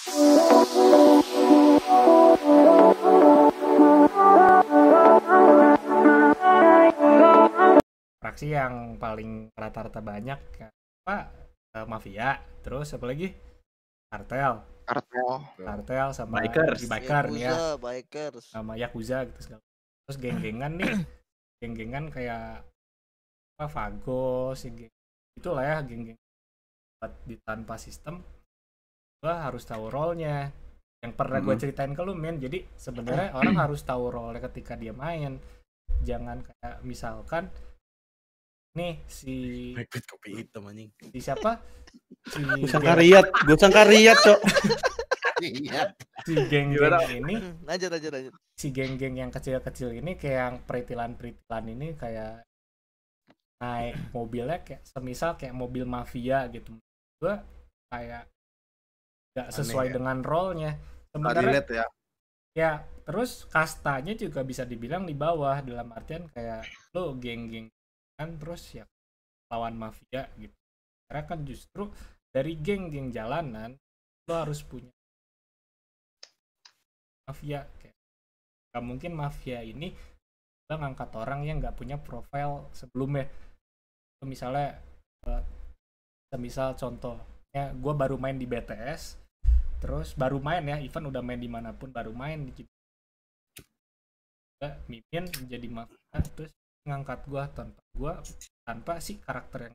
Fraksi yang paling rata-rata banyak apa? Mafia, terus apa lagi? Kartel sama biker nih ya, bikers sama yakuza gitu segala. Terus geng-gengan nih, geng-gengan kayak apa Vagos, itulah ya geng-geng di tanpa sistem. Gua harus tahu role-nya. Yang pernah gue ceritain ke lu men, jadi sebenarnya orang harus tahu role ketika dia main. Jangan kayak misalkan nih si kopi hitam anjing. Si siapa? Gue sangka riat, Cok. Si geng-geng ini. Lanjut. Si geng-geng yang kecil-kecil ini kayak yang peritilan ini kayak naik mobilnya kayak semisal kayak mobil mafia gitu. Gue kayak gak sesuai dengan role-nya. Sebenarnya ya terus kastanya juga bisa dibilang di bawah, dalam artian kayak lo geng-geng kan terus ya lawan mafia gitu. Karena kan justru dari geng-geng jalanan lo harus punya mafia kayak gak mungkin mafia ini lo ngangkat orang yang gak punya profil sebelumnya. Misalnya semisal contohnya gue baru main di BTS, terus baru main ya, event udah main dimanapun, baru main di Mimin jadi mafia, terus ngangkat gue tanpa si karakter yang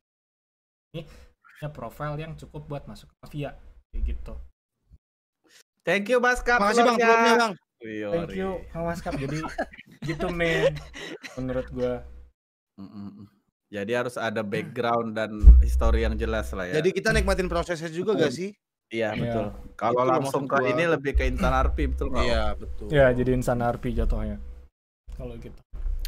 ini punya profil yang cukup buat masuk ke mafia kayak gitu. Thank you Mas Kap. Makasih Bang, filmnya Bang. Thank you Mas Kap. Jadi gitu men menurut gue. Jadi harus ada background dan history yang jelas lah ya. Jadi kita nikmatin prosesnya juga gak sih? Iya betul. Kalau langsung ke ini lebih ke instan RP betul nggak? Iya betul. Iya jadi instan RP jatuhnya. Kalau gitu.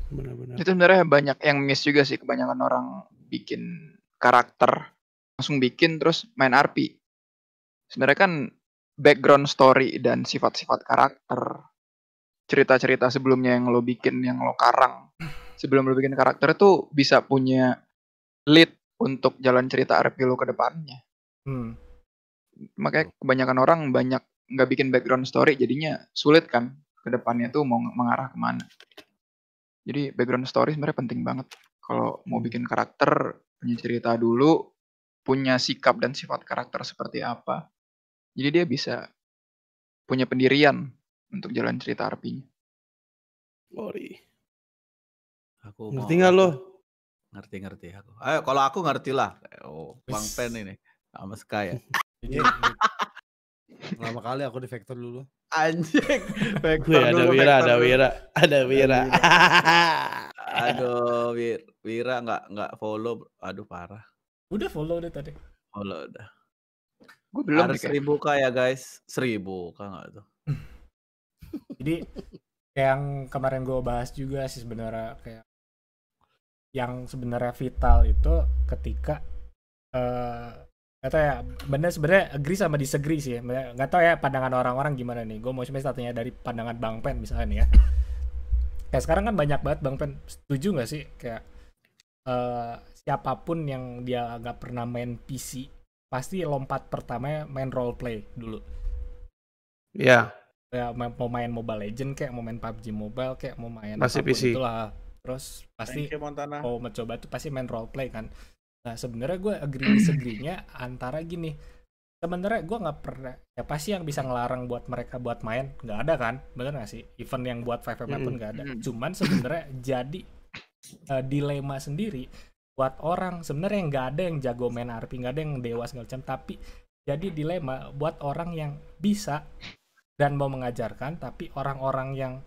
Benar-benar. Itu sebenarnya banyak yang miss juga sih, kebanyakan orang bikin karakter langsung bikin terus main RP. Sebenarnya kan background story dan sifat-sifat karakter, cerita-cerita sebelumnya yang lo bikin, yang lo karang sebelum lo bikin karakter itu bisa punya lead untuk jalan cerita RP lo ke depannya. Makanya kebanyakan orang nggak bikin background story, jadinya sulit kan ke depannya tuh mau mengarah kemana. Jadi background story sebenarnya penting banget. Kalau mau bikin karakter, punya cerita dulu, punya sikap dan sifat karakter seperti apa. Jadi dia bisa punya pendirian untuk jalan cerita RP-nya. Aku ngerti nggak lo? Ngerti aku. Ayo kalau aku ngerti lah. Bang Pen ini sama Sky ya. Lama kali aku di Vector dulu. Anjing. Vector ada Wira. Aduh, Wira nggak follow. Aduh parah. Udah follow deh tadi. Follow udah. Gue belum harus 1000k ya guys. 1000k nggak tuh. Jadi yang kemarin gue bahas juga sih sebenarnya kayak yang sebenarnya vital itu ketika nggak tahu ya, bener sebenarnya agree sama disagree sih, nggak tahu ya pandangan orang-orang gimana nih. Gue mau cuma satunya dari pandangan Bang Pen misalnya nih ya. Kayak sekarang kan banyak banget Bang Pen, setuju nggak sih kayak siapapun yang dia nggak pernah main PC pasti lompat pertamanya main role play dulu. Iya. Ya mau main Mobile Legend kayak mau main PUBG Mobile kayak mau main pasti apapun PC. Itulah. Terus pasti mau mencoba tuh pasti main role play kan. Nah sebenarnya gue agree disagree-nya antara gini. Sebenarnya gue nggak pernah, siapa sih yang bisa ngelarang buat mereka buat main? Nggak ada kan, bener nggak sih? Event yang buat 5M pun nggak ada. Cuman sebenarnya jadi dilema sendiri buat orang sebenarnya yang nggak ada yang jago main RP, nggak ada yang dewa segala macam, tapi jadi dilema buat orang yang bisa dan mau mengajarkan, tapi orang-orang yang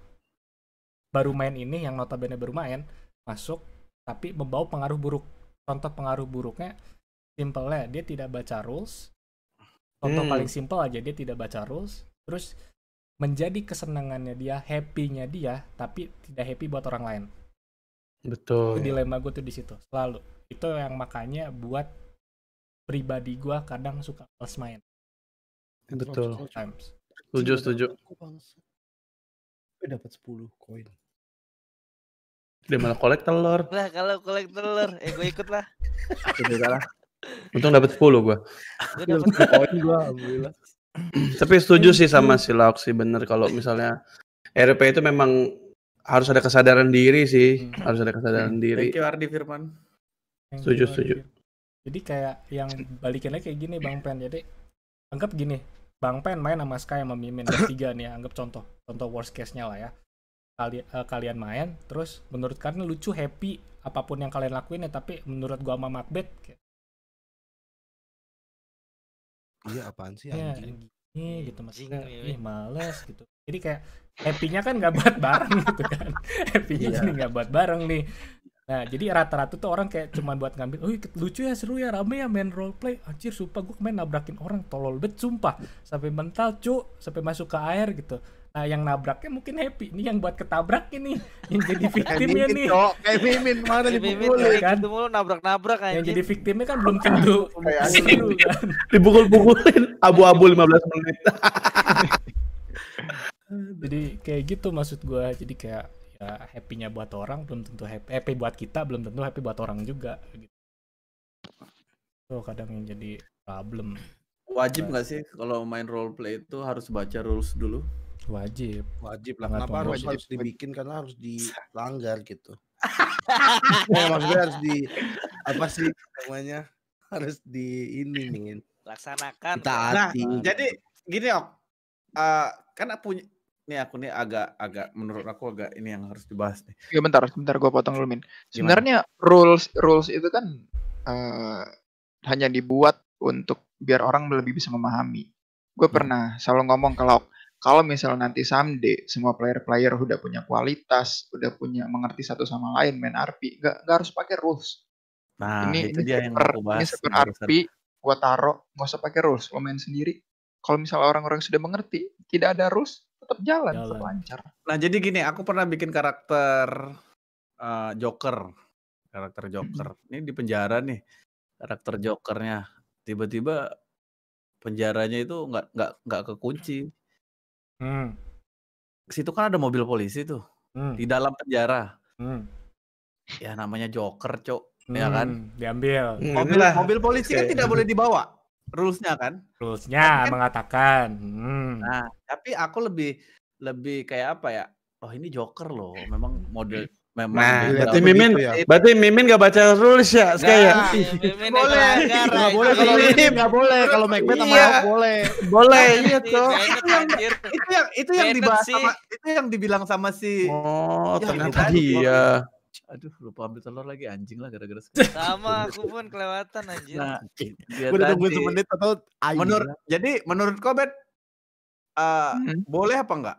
baru main ini, yang notabene baru main, masuk, tapi membawa pengaruh buruk. Contoh pengaruh buruknya, simpelnya, dia tidak baca rules. Contoh paling simpel aja, dia tidak baca rules. Terus, menjadi kesenangannya dia, happy-nya dia, tapi tidak happy buat orang lain. Betul. Itu dilema gue tuh di situ, selalu. Itu yang makanya buat pribadi gue kadang suka males main. Betul. Sometimes. Setuju. Dapat 10 koin. Dia malah kolek telur. Lah kalau kolek telur, gue ikut lah. Untung dapat 10 gua. Gue dapat koin gua alhamdulillah. Tapi setuju sih sama si Lauk sih, bener kalau misalnya RP itu memang harus ada kesadaran diri sih, harus ada kesadaran diri. Thank you Ardi Firman. Setuju. Jadi kayak yang balikin lagi kayak gini Bang Pen. Jadi anggap gini, Bang Pen main sama Sky sama Mimin bertiga nih, anggap contoh worst case-nya lah ya. Kalian main, terus menurut kalian lucu, happy, apapun yang kalian lakuin ya, tapi menurut gua sama Macbeth kayak, Iya apaan sih ya anjing? gini gitu maksudnya, Anjing, males gitu. Jadi kayak happy-nya kan nggak buat bareng gitu kan. Happy-nya jadi nggak buat bareng nih. Nah, jadi rata-rata tuh orang kayak cuman buat ngambil, oh lucu ya, seru ya, rame ya main roleplay. Anjir, sumpah gue main nabrakin orang, tolol bet, sumpah. Sampai mental, sampai masuk ke air gitu. Nah, yang nabraknya mungkin happy. Ini yang buat ketabrak ini, yang jadi victimnya nih. Kayak Mimin mana Mimin dipukul. kan itu mulu nabrak-nabrak Yang anjing. jadi victimnya kan belum tentu seru kan. Dipukul-pukulin abu-abu 15 menit. Jadi kayak gitu maksud gue. Jadi kayak ya happy-nya buat orang belum tentu happy buat kita, belum tentu happy buat orang juga gitu. Tuh kadang yang jadi problem. Wajib nggak sih kalau main role play itu harus baca rules dulu? Wajib lah. Sangat Kenapa wajib. harus dibikin? Karena harus dilanggar gitu. Ya, maksudnya harus apa sih namanya? Harus ini Laksanakan. Nah, ditaati. jadi gini Ok, kan aku nih agak menurut aku agak ini yang harus dibahas nih. Ya bentar gue potong dulu Min. Sebenarnya rules itu kan hanya dibuat untuk biar orang lebih bisa memahami. Gue pernah selalu ngomong kalau misalnya nanti someday semua player udah punya kualitas, udah punya mengerti satu sama lain main RP, nggak harus pakai rules. Nah, ini itu dia yang mau aku bahas. Ini server RP, gua taruh, nggak usah pakai rules, lo main sendiri. Kalau misalnya orang-orang sudah mengerti, tidak ada rules, tetap jalan. Tetap lancar. Nah, jadi gini, aku pernah bikin karakter Joker. Ini di penjara nih. Karakter Jokernya. Tiba-tiba penjaranya itu nggak kekunci. Situ kan ada mobil polisi tuh. Di dalam penjara. Ya namanya Joker, Cok. Ya kan? Diambil. Mobil polisi kan tidak boleh dibawa. Rulesnya kan? Rulesnya mengatakan. Nah, tapi aku lebih kayak apa ya? Oh ini Joker loh, memang model Nah, berarti Mimin gak baca rules ya, kayak. Nggak boleh kalau Macbeth sama Ahok boleh. Boleh, iya tuh. Itu yang dibahas sama, itu yang dibilang sama si. Oh, ternyata dia. Aduh, lupa ambil telur lagi, anjing lah gara-gara. Sama aku pun kelewatan anjir. Nah, Gue udah tungguin semenit atau menurut Kobet boleh apa enggak?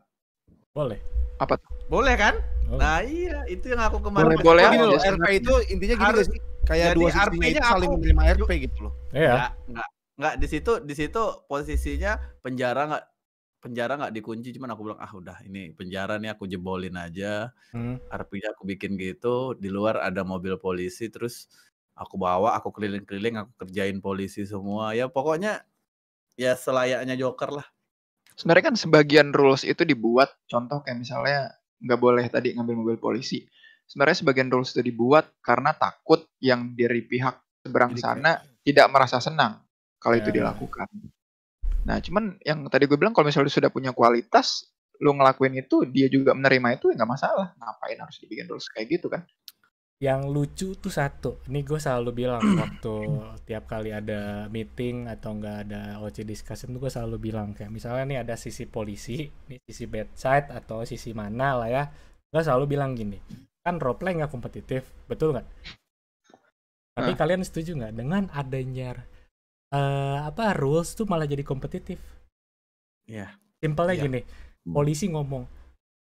Boleh. Apa tuh? Boleh kan? Nah iya, itu yang aku kemarin. Boleh gini loh, RP itu intinya gini harus, sih. Kayak dua sisinya itu saling menerima RP gitu loh. Iya. Enggak di situ posisinya penjara nggak dikunci, cuman aku bilang udah ini penjara nih aku jebolin aja. RP-nya aku bikin gitu, di luar ada mobil polisi, terus aku bawa, aku keliling-keliling, aku kerjain polisi semua. Ya pokoknya ya selayaknya Joker lah. Sebenarnya kan sebagian rules itu dibuat, contoh kayak misalnya nggak boleh tadi ngambil mobil polisi. Sebenarnya sebagian rules itu dibuat karena takut yang dari pihak seberang sana tidak merasa senang kalau itu dilakukan. Nah, cuman yang tadi gue bilang kalau misalnya sudah punya kualitas, lu ngelakuin itu, dia juga menerima itu, ya nggak masalah. Ngapain harus dibikin rules kayak gitu kan? Yang lucu tuh satu, ini gue selalu bilang waktu tiap kali ada meeting atau nggak ada OC discussion tuh gue selalu bilang kayak misalnya nih ada sisi polisi, nih sisi bad side atau sisi mana lah ya, gue selalu bilang gini, kan roleplay nggak kompetitif, betul nggak? Tapi kalian setuju nggak dengan adanya rules tuh malah jadi kompetitif? Iya. Simpelnya gini, polisi ngomong,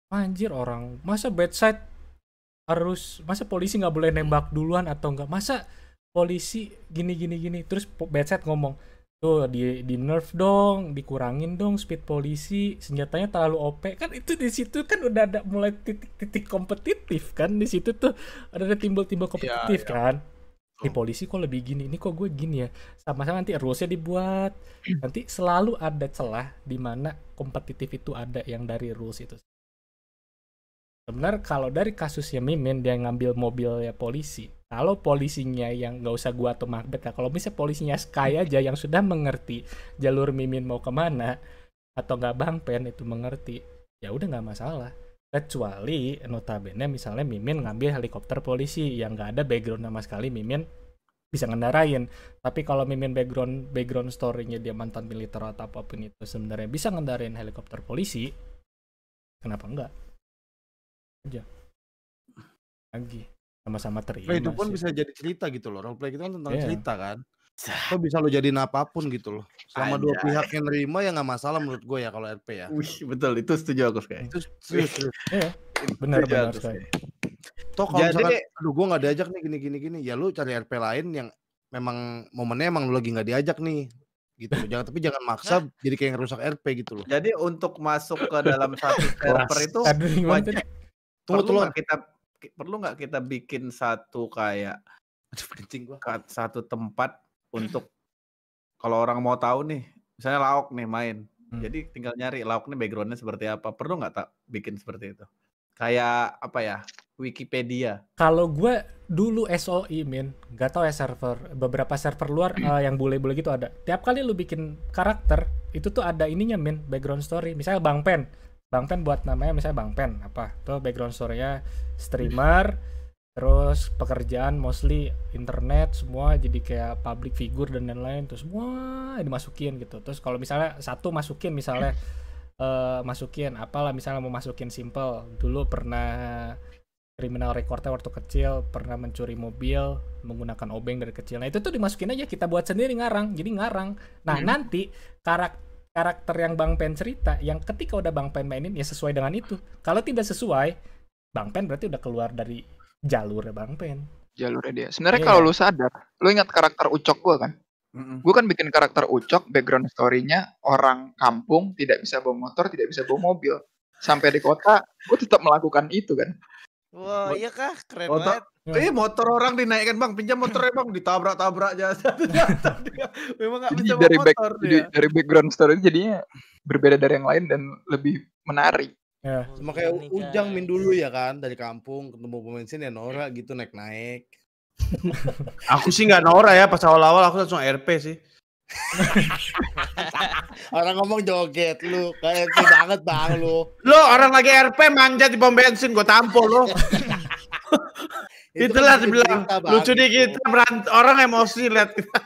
anjir orang masa bad side masa polisi nggak boleh nembak duluan atau enggak, masa polisi gini terus bad side ngomong tuh di nerf dong, dikurangin dong speed polisi, senjatanya terlalu OP, kan itu di situ kan udah ada mulai titik kompetitif kan, di situ tuh ada timbul kompetitif kan. Di polisi kok lebih gini, ini kok gue gini ya, sama-sama nanti rulesnya dibuat, nanti selalu ada celah di mana kompetitif itu ada yang dari rules itu. Sebenarnya kalau dari kasusnya Mimin dia ngambil mobil ya polisi. Kalau polisinya yang nggak usah gua atau Macbeth ya, kalau misalnya polisinya Sky aja yang sudah mengerti jalur Mimin mau kemana atau nggak Bang Pen itu mengerti, ya udah nggak masalah. Kecuali notabene misalnya Mimin ngambil helikopter polisi yang nggak ada background sama sekali, Mimin bisa ngendarain. Tapi kalau Mimin background story-nya dia mantan militer atau apapun itu sebenarnya bisa ngendarain helikopter polisi, kenapa enggak? Aja lagi sama-sama terima itu pun sih. bisa jadi cerita gitu loh. Roleplay itu kan tentang cerita kan. Lo bisa lo jadiin apapun gitu loh. Selama dua pihak yang nerima ya nggak masalah menurut gue ya kalau RP ya. Wih, betul, itu setuju aku sekali. Itu serius. Iya, benar sekali. Toh kalau misalkan, aduh gue nggak diajak nih gini, ya lu cari RP lain yang memang momennya emang lu lagi nggak diajak nih, gitu. Jangan maksa jadi kayak ngerusak RP gitu loh. Jadi untuk masuk ke dalam satu server itu wajib. Perlu nggak kita bikin satu kayak satu tempat untuk kalau orang mau tahu nih, misalnya Laok nih main, jadi tinggal nyari Laok nih backgroundnya seperti apa. Perlu nggak bikin seperti itu? Kayak apa ya? Wikipedia. Kalau gue dulu SOI nggak tahu ya beberapa server luar yang bule-bule gitu ada. Tiap kali lu bikin karakter itu tuh ada ininya background story. Misalnya Bang Pen buat namanya misalnya Bang Pen apa tuh background story-nya streamer, terus pekerjaan mostly internet semua jadi kayak public figure dan lain-lain tuh semua dimasukin gitu. Terus kalau misalnya satu masukin misalnya masukin apalah misalnya mau masukin simple dulu pernah criminal recordnya waktu kecil pernah mencuri mobil menggunakan obeng dari kecil. Nah itu tuh dimasukin aja kita buat sendiri ngarang. Nah nanti karakter yang Bang Pen cerita yang ketika udah Bang Pen mainin ya sesuai dengan itu. Kalau tidak sesuai Bang Pen berarti udah keluar dari jalurnya Bang Pen. Jalurnya dia. Sebenarnya kalau lu sadar, lu ingat karakter Ucok gua kan? Gue kan bikin karakter Ucok, background story-nya orang kampung, tidak bisa bawa motor, tidak bisa bawa mobil. Sampai di kota, gue tetap melakukan itu kan. Wah, iya kah? Keren banget. Motor orang dinaikkan Bang, pinjam motornya Bang, ditabrak-tabrak aja. Memang nggak bisa dari bawa motor dari background story jadinya berbeda dari yang lain dan lebih menarik. Ya. Sama kayak Ujang dulu ya kan, dari kampung ketemu pemain sini ya Nora gitu naik-naik. Aku sih nggak Nora ya, pas awal-awal aku langsung RP sih. Orang ngomong joget lu, kayak RP banget Bang lu. Lo orang lagi RP manjat di pom bensin, gue tampol lo. Itulah dibilang lucu dikit, orang emosi lihat kita.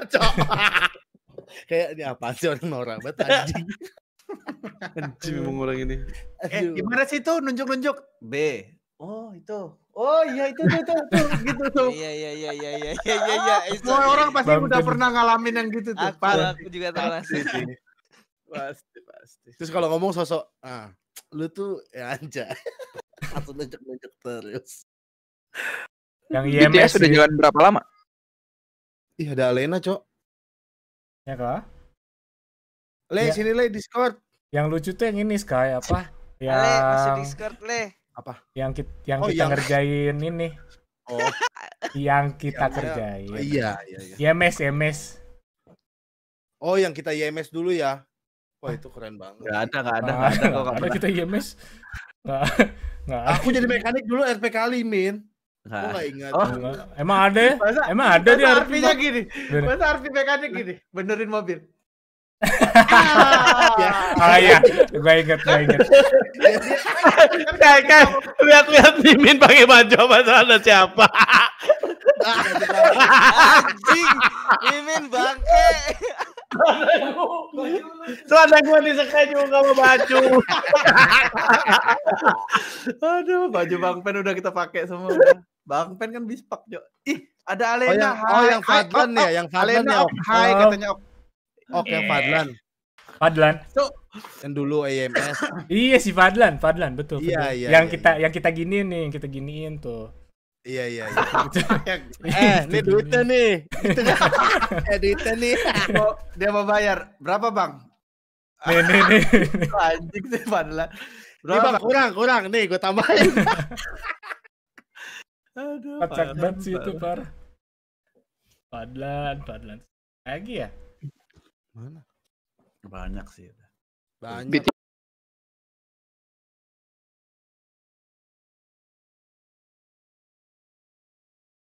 Kayak ini apa sih orang Nora banget anjing. Anjing orang ini. Gimana sih tuh nunjuk-nunjuk? B. Oh itu. Oh iya itu gitu tuh. Iya. Semua orang pasti udah pernah ngalamin yang gitu tuh. Aku juga termasuk. Pasti. Terus kalau ngomong sosok, lu tuh ya anja. Atau nunjuk-nunjuk terus. Yang BTS IMS sudah jalan berapa lama? Ih ada Alena Cok. Ya kah? Sini Discord. Yang lucu tuh yang ini Sky apa? Masuk Discord apa? Yang kita ngerjain ini. Oh. Yang kita kerjain. Iya. YMS. Oh, yang kita YMS dulu ya. Wah, itu keren banget. Enggak ada kita YMS. Enggak. Aku jadi mekanik dulu RP kali, Min. Aku Nah. enggak ingat. Emang ada dia RP-nya gini. Masa RP mekanik gini, benerin mobil. Iya, gue inget. Kayak lihat Mimin pakai baju apa sana siapa? Anjing, Mimin bangke. Soalnya gue disekai juga sama baju. Aduh, baju Bang Pen udah kita pakai semua. Bang Pen kan bispak, Jo. Ih, ada Alena. Yang Fadlan ya, yang Fadlan ya. Hai katanya. Oke, Fadlan. Yang dulu AMS. Iya si Fadlan betul. Iya. Yang kita giniin nih, kita giniin tuh. Iya. Ini duitnya nih. Duitnya nih. Dia mau bayar. Berapa, Bang? Nih. Anjing sih Fadlan. Berapa? Kurang. Nih, gue tambahin. Aduh, kocak banget sih itu parah. Fadlan. Lagi ya? Mana? Banyak sih. Banyak.